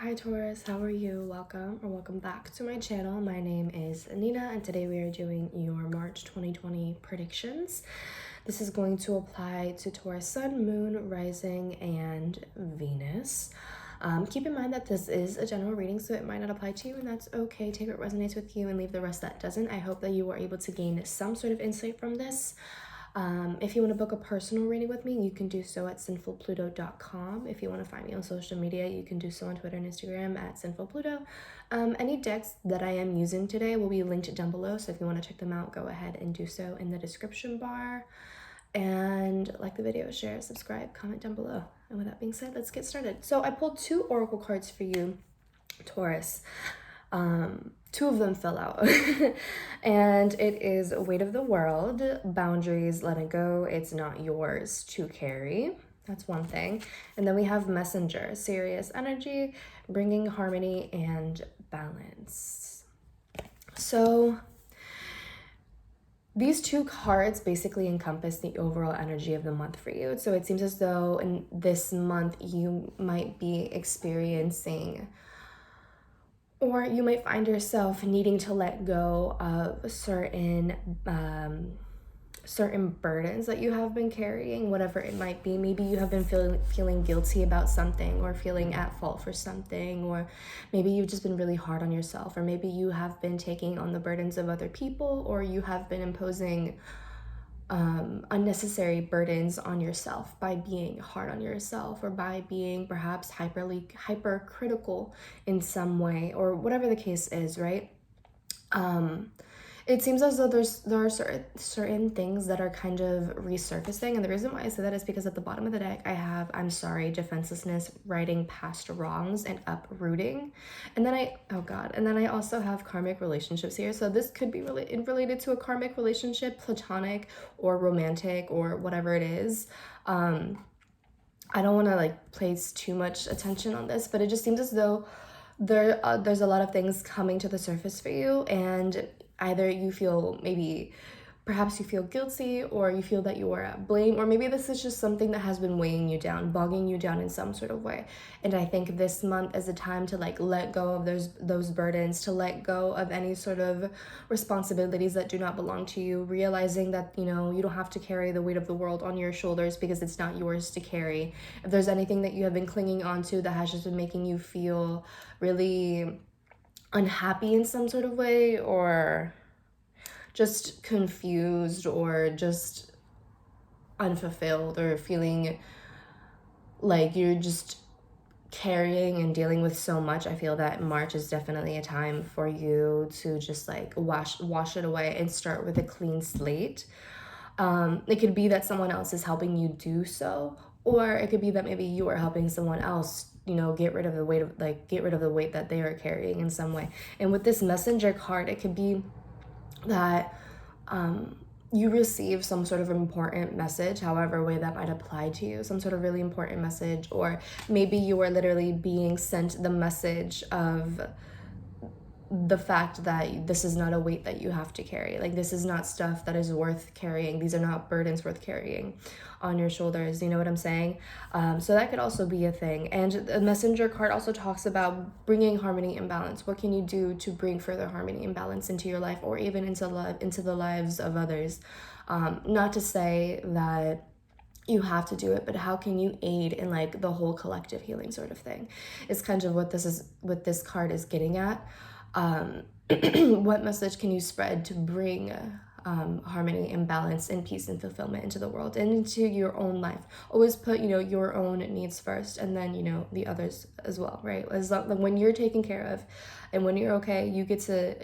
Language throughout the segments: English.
Hi Taurus, how are you? Welcome back to my channel. My name is Nina and today we are doing your March 2020 predictions. This is going to apply to Taurus Sun, Moon, Rising, and Venus. Keep in mind that this is a general reading, so it might not apply to you, and that's okay. Take what resonates with you and leave the rest that doesn't. I hope that you were able to gain some sort of insight from this. If you want to book a personal reading with me, you can do so at Sinfulpluto.com. If you want to find me on social media, you can do so on Twitter and Instagram at Sinfulpluto. Any decks that I am using today will be linked down below, so if you want to check them out, go ahead and do so in the description bar. And like the video, share, subscribe, comment down below. And with that being said, let's get started. So I pulled two oracle cards for you, Taurus. Two of them fell out. And it is Weight of the World, Boundaries, Let It Go, It's Not Yours to Carry. That's one thing. And then we have Messenger, Serious Energy, Bringing Harmony and Balance. So these two cards basically encompass the overall energy of the month for you. So it seems as though in this month you might be experiencing, or you might find yourself needing to let go of certain burdens that you have been carrying, whatever it might be. Maybe you have been feeling guilty about something, or feeling at fault for something, or maybe you've just been really hard on yourself, or maybe you have been taking on the burdens of other people, or you have been imposing unnecessary burdens on yourself by being hard on yourself, or by being perhaps hypercritical in some way, or whatever the case is, right? It seems as though there are certain things that are kind of resurfacing, and the reason why I say that is because at the bottom of the deck I have I'm sorry, defenselessness, righting past wrongs, and uprooting. And then I also have karmic relationships here. So this could be related to a karmic relationship, platonic or romantic or whatever it is. I don't want to place too much attention on this, but it just seems as though there's a lot of things coming to the surface for you, and either you feel perhaps you feel guilty, or you feel that you are at blame, or maybe this is just something that has been weighing you down, bogging you down in some sort of way. And I think this month is a time to let go of those burdens, to let go of any sort of responsibilities that do not belong to you, realizing that you don't have to carry the weight of the world on your shoulders because it's not yours to carry. If there's anything that you have been clinging on to that has just been making you feel really unhappy in some sort of way, or just confused, or just unfulfilled, or feeling like you're just carrying and dealing with so much, I feel that March is definitely a time for you to just wash it away and start with a clean slate. It could be that someone else is helping you do so, or it could be that maybe you are helping someone else get rid of the weight that they are carrying in some way. And with this Messenger card, it could be that you receive some sort of important message, however way that might apply to you, some sort of really important message, or maybe you are literally being sent the message of the fact that this is not a weight that you have to carry. This is not stuff that is worth carrying. These are not burdens worth carrying on your shoulders. You know what I'm saying? So that could also be a thing. And the Messenger card also talks about bringing harmony and balance. What can you do to bring further harmony and balance into your life, or even into the lives of others? Not to say that you have to do it, but how can you aid in the whole collective healing sort of thing is kind of what this card is getting at. What message can you spread to bring harmony and balance and peace and fulfillment into the world and into your own life? Always put your own needs first, and then the others as well, right? When you're taken care of and when you're okay, you get to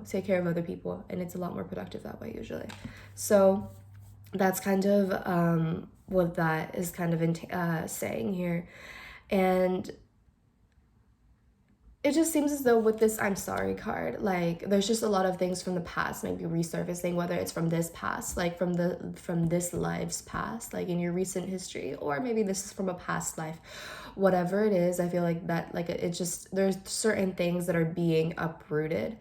take care of other people, and it's a lot more productive that way usually. So that's kind of what that is kind of saying here. And it just seems as though with this I'm sorry card, there's just a lot of things from the past maybe resurfacing, whether it's from this past, from this life's past, in your recent history, or maybe this is from a past life. Whatever it is, I feel like that it just, there's certain things that are being uprooted.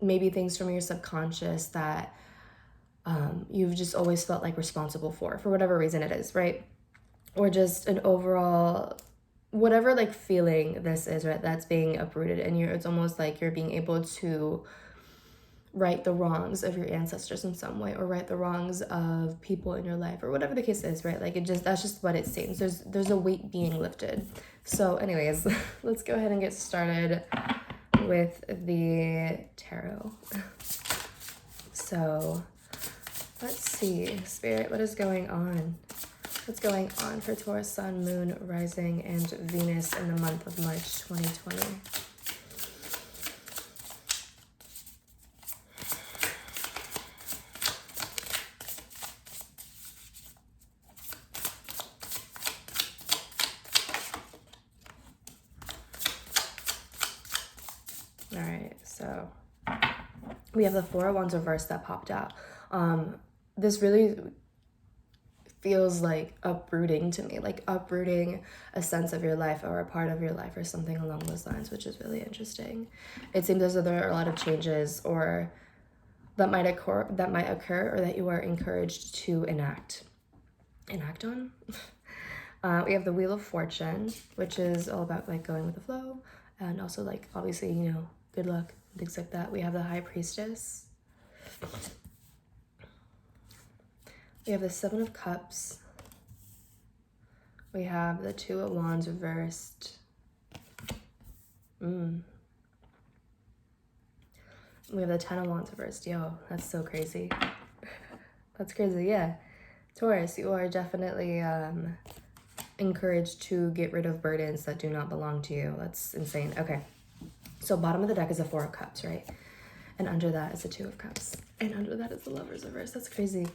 Maybe things from your subconscious that you've just always felt responsible for whatever reason it is, right? Or just an overall whatever like feeling this is, right, that's being uprooted in you, it's almost like you're being able to right the wrongs of your ancestors in some way, or right the wrongs of people in your life, or whatever the case is, right? Like that's just what it seems. There's a weight being lifted. So anyways, let's go ahead and get started with the tarot. So let's see, Spirit, what is going on? What's going on for Taurus, Sun, Moon, Rising, and Venus in the month of March 2020? All right, so we have the Four of Wands reversed that popped out. This really feels like uprooting to me, like uprooting a sense of your life or a part of your life or something along those lines, which is really interesting. It seems as though there are a lot of changes or that might occur, or that you are encouraged to enact on. We have the Wheel of Fortune, which is all about like going with the flow, and also like obviously, you know, good luck, things like that. We have the High Priestess. We have the Seven of Cups. We have the Two of Wands reversed. We have the Ten of Wands reversed. Yo, that's so crazy. That's crazy, yeah. Taurus, you are definitely encouraged to get rid of burdens that do not belong to you. That's insane. Okay. So bottom of the deck is the Four of Cups, right? And under that is the Two of Cups. And under that is the Lovers reverse. That's crazy.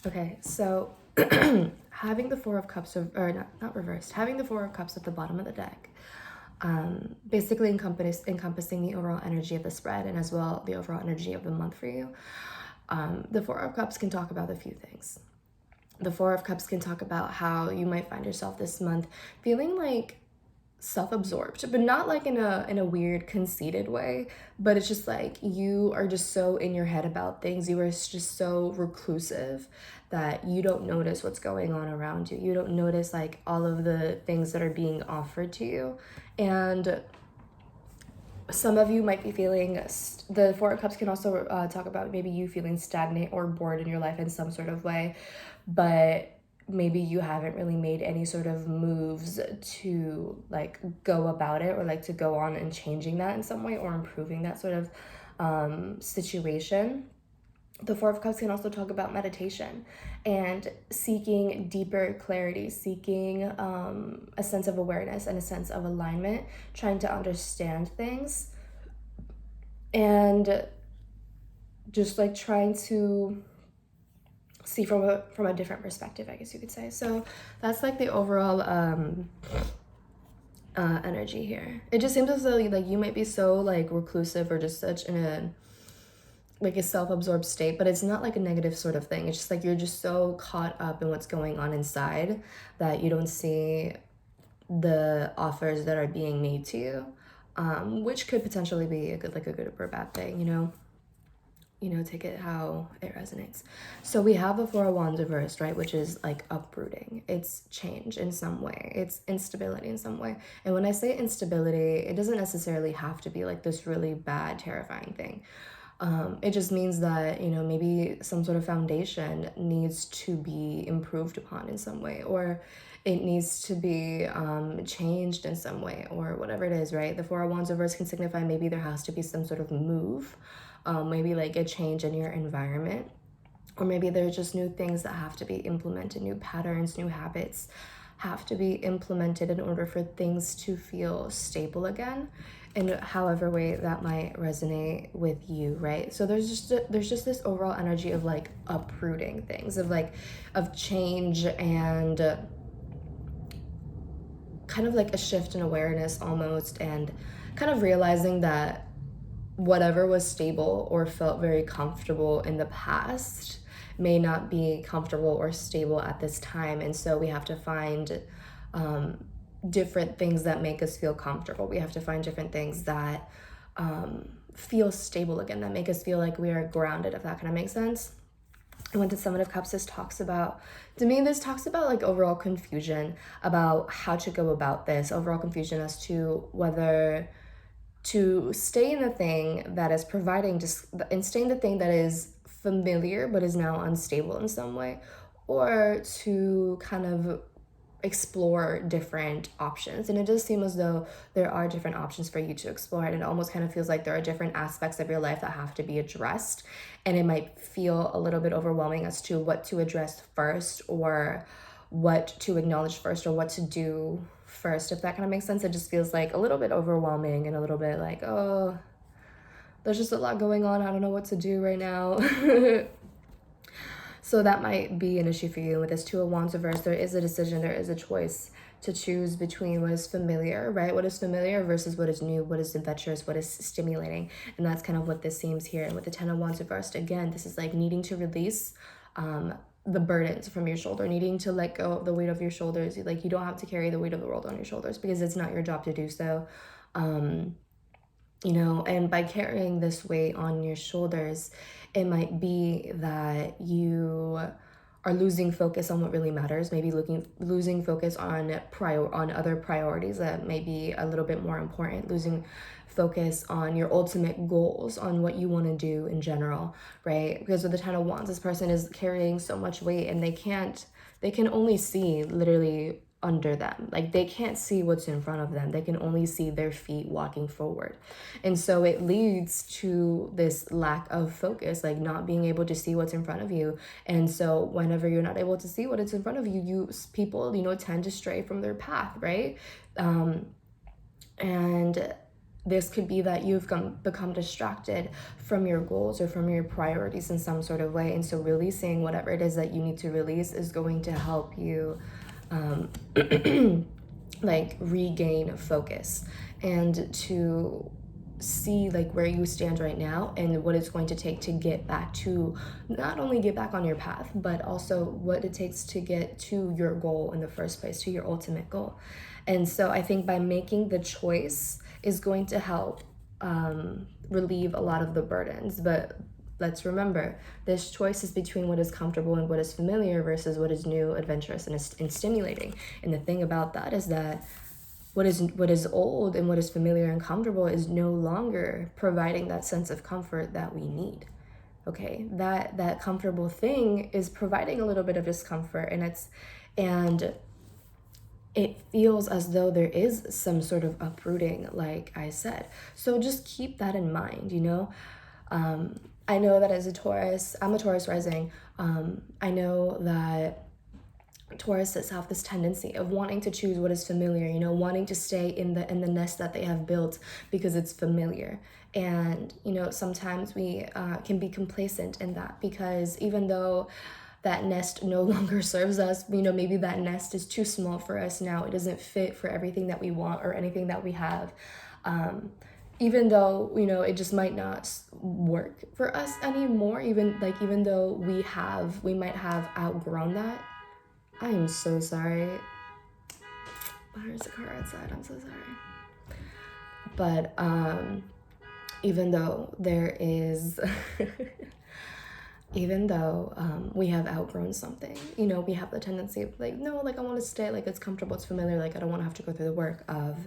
Okay, so having the Four of Cups, or not reversed, having the Four of Cups at the bottom of the deck, basically encompassing the overall energy of the spread and as well the overall energy of the month for you. The Four of Cups can talk about a few things. The Four of Cups can talk about how you might find yourself this month feeling like self-absorbed, but not like in a weird conceited way, but it's just like you are just so in your head about things. You are just so reclusive that you don't notice what's going on around you. You don't notice like all of the things that are being offered to you. And some of you might be feeling, the Four of Cups can also talk about maybe you feeling stagnant or bored in your life in some sort of way, but maybe you haven't really made any sort of moves to like go about it, or like to go on and changing that in some way or improving that sort of situation. The Four of Cups can also talk about meditation and seeking deeper clarity, seeking a sense of awareness and a sense of alignment, trying to understand things, and just like trying to see from a different perspective, I guess you could say. So that's like the overall energy here. It just seems as though like you might be so like reclusive or just such in a self-absorbed state, but it's not like a negative sort of thing. It's just like you're just so caught up in what's going on inside that you don't see the offers that are being made to you, which could potentially be a good or bad thing, you know, take it how it resonates. So we have the Four of Wands reversed, right, which is like uprooting. It's change in some way. It's instability in some way. And when I say instability, it doesn't necessarily have to be like this really bad, terrifying thing. It just means that, you know, maybe some sort of foundation needs to be improved upon in some way, or it needs to be changed in some way, or whatever it is, right? The Four of Wands reverse can signify maybe there has to be some sort of move, maybe like a change in your environment, or maybe there's just new things that have to be implemented, new patterns, new habits have to be implemented in order for things to feel stable again, in however way that might resonate with you, right? So there's just this overall energy of like uprooting things, of change, and kind of like a shift in awareness almost, and kind of realizing that whatever was stable or felt very comfortable in the past may not be comfortable or stable at this time. And so we have to find different things that make us feel comfortable. We have to find different things that feel stable again, that make us feel like we are grounded, if that kind of makes sense. And when the Seven of Cups, this talks about, to me, this talks about like overall confusion about how to go about this, overall confusion as to whether to stay in the thing that is providing, just and stay in the thing that is familiar but is now unstable in some way, or to kind of explore different options. And it does seem as though there are different options for you to explore, and it almost kind of feels like there are different aspects of your life that have to be addressed, and it might feel a little bit overwhelming as to what to address first, or what to acknowledge first, or what to do first, if that kind of makes sense. It just feels like a little bit overwhelming and a little bit like, oh, there's just a lot going on, I don't know what to do right now. So that might be an issue for you. With this Two of Wands reversed, there is a decision, there is a choice to choose between what is familiar, right? What is familiar versus what is new, what is adventurous, what is stimulating. And that's kind of what this seems here. And with the Ten of Wands reversed, again, this is like needing to release the burdens from your shoulder, needing to let go of the weight of your shoulders. Like, you don't have to carry the weight of the world on your shoulders because it's not your job to do so. You know, and by carrying this weight on your shoulders, it might be that you are losing focus on what really matters, maybe losing focus on other priorities that may be a little bit more important, losing focus on your ultimate goals, on what you want to do in general, right? Because with the Ten of Wands, this person is carrying so much weight, and they can only see literally under them. Like, they can't see what's in front of them. They can only see their feet walking forward. And so it leads to this lack of focus, like not being able to see what's in front of you. And so whenever you're not able to see what is in front of you, people, you know, tend to stray from their path, right? And this could be that you've become distracted from your goals or from your priorities in some sort of way. And so releasing whatever it is that you need to release is going to help you like regain focus, and to see like where you stand right now and what it's going to take to get back to, not only get back on your path, but also what it takes to get to your goal in the first place, to your ultimate goal. And so I think by making the choice is going to help relieve a lot of the burdens. But let's remember, this choice is between what is comfortable and what is familiar versus what is new, adventurous, and stimulating. And the thing about that is that what is old and what is familiar and comfortable is no longer providing that sense of comfort that we need. Okay, that comfortable thing is providing a little bit of discomfort, and it feels as though there is some sort of uprooting, like I said. So just keep that in mind, you know. I know that as a Taurus, I'm a Taurus rising. I know that Tauruses have this tendency of wanting to choose what is familiar, you know, wanting to stay in the nest that they have built because it's familiar. And, you know, sometimes we can be complacent in that, because even though that nest no longer serves us, you know, maybe that nest is too small for us now. It doesn't fit for everything that we want or anything that we have. Even though, you know, it just might not work for us anymore, even though we might have outgrown that. I am so sorry. There's a car outside, I'm so sorry. But even though there is, even though we have outgrown something, you know, we have the tendency of like, no, like I want to stay, like it's comfortable, it's familiar, like I don't want to have to go through the work of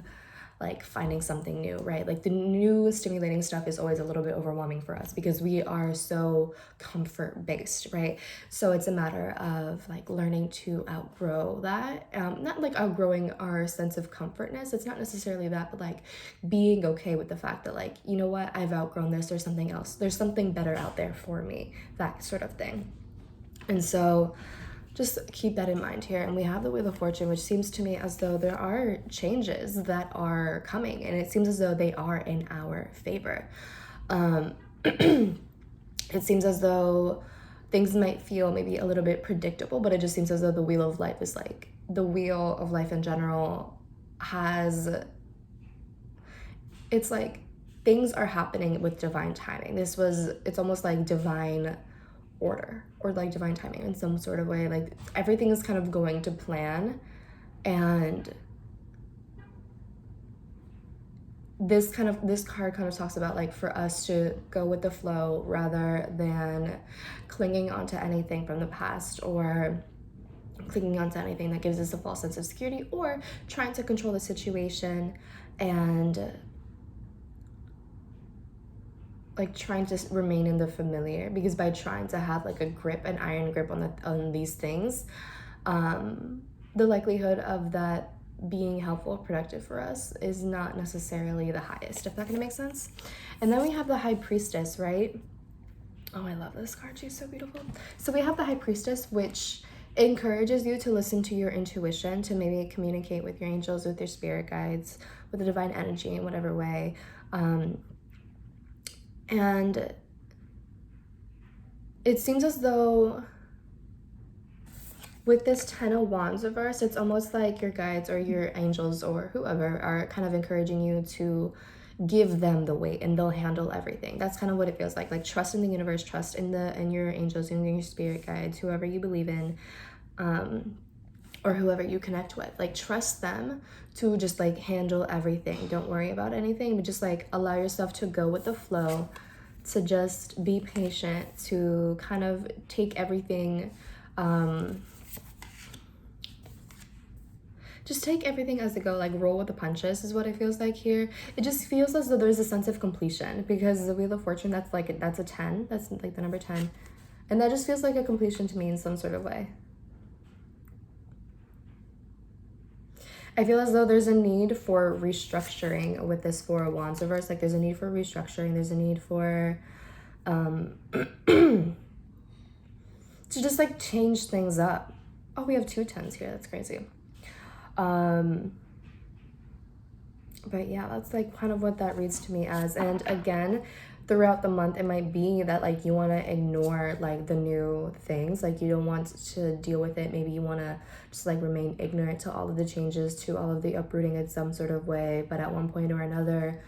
like finding something new, right? Like the new stimulating stuff is always a little bit overwhelming for us because we are so comfort based, right? So it's a matter of like learning to outgrow that, not like outgrowing our sense of comfortness. It's not necessarily that, but like being okay with the fact that like, you know what, I've outgrown this, there's something else, there's something better out there for me, that sort of thing. And so just keep that in mind here. And we have the Wheel of Fortune, which seems to me as though there are changes that are coming, and it seems as though they are in our favor. It seems as though things might feel maybe a little bit predictable, but it just seems as though the Wheel of Life is like, the Wheel of Life in general it's like things are happening with divine timing. It's almost like divine order or like divine timing in some sort of way. Like everything is kind of going to plan, and this card kind of talks about like for us to go with the flow rather than clinging onto anything from the past, or clinging onto anything that gives us a false sense of security, or trying to control the situation and like trying to remain in the familiar. Because by trying to have like a grip, an iron grip on these things, the likelihood of that being helpful or productive for us is not necessarily the highest, if that kind of makes sense. And then we have the High Priestess, right? Oh, I love this card. She's so beautiful. So we have the High Priestess, which encourages you to listen to your intuition, to maybe communicate with your angels, with your spirit guides, with the divine energy in whatever way. And it seems as though with this 10 of Wands reverse, it's almost like your guides or your angels or whoever are kind of encouraging you to give them the weight and they'll handle everything. That's kind of what it feels like trust in the universe, trust in your angels and your spirit guides, whoever you believe in, or whoever you connect with. Like trust them to just like handle everything. Don't worry about anything, but just like allow yourself to go with the flow, to just be patient, to kind of take everything just take everything as they go, like roll with the punches is what it feels like here. It just feels as though there's a sense of completion, because the Wheel of Fortune, that's a 10, that's like the number 10, and that just feels like a completion to me in some sort of way. I feel as though there's a need for restructuring with this 4 of Wands reverse. Like there's a need for restructuring, there's a need for to just like change things up. Oh, we have 2 10s here, that's crazy. But yeah, that's like kind of what that reads to me as. And again, throughout the month, it might be that like you want to ignore like the new things, like you don't want to deal with it. Maybe you want to just like remain ignorant to all of the changes, to all of the uprooting in some sort of way. But at one point or another,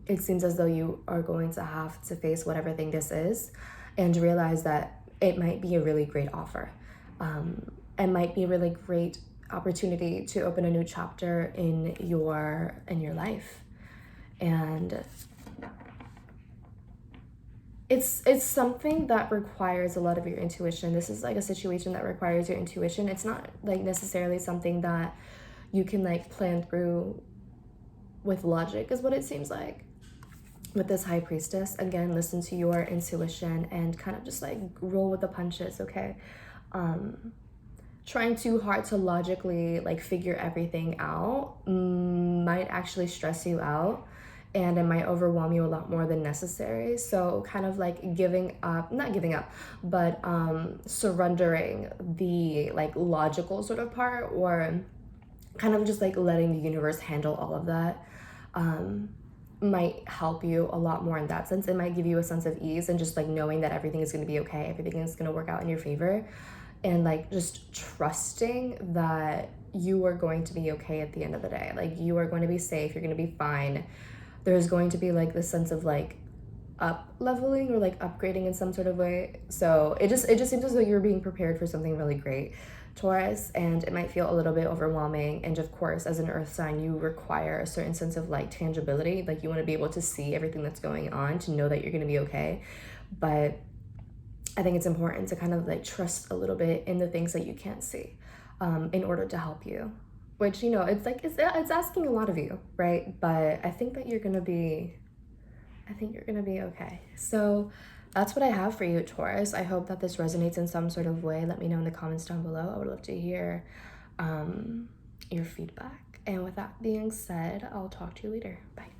it seems as though you are going to have to face whatever thing this is and realize that it might be a really great offer. It might be a really great opportunity to open a new chapter in your life. And it's something that requires a lot of your intuition. This is like a situation that requires your intuition. It's not like necessarily something that you can like plan through with logic, is what it seems like. With this High Priestess, again, listen to your intuition and kind of just like roll with the punches, okay? Trying too hard to logically like figure everything out might actually stress you out, and it might overwhelm you a lot more than necessary. So kind of like not giving up, but surrendering the like logical sort of part, or kind of just like letting the universe handle all of that might help you a lot more in that sense. It might give you a sense of ease and just like knowing that everything is going to be okay, everything is going to work out in your favor. And like just trusting that you are going to be okay at the end of the day. Like you are going to be safe, you're going to be fine. There's going to be like this sense of like up leveling or like upgrading in some sort of way. So it just seems as though you're being prepared for something really great, Taurus, and it might feel a little bit overwhelming. And of course, as an earth sign, you require a certain sense of like tangibility. Like you want to be able to see everything that's going on to know that you're going to be okay. But I think it's important to kind of like trust a little bit in the things that you can't see in order to help you, which, you know, it's like, it's asking a lot of you, right? But I think that you're going to be okay. So that's what I have for you, Taurus. I hope that this resonates in some sort of way. Let me know in the comments down below. I would love to hear your feedback. And with that being said, I'll talk to you later. Bye.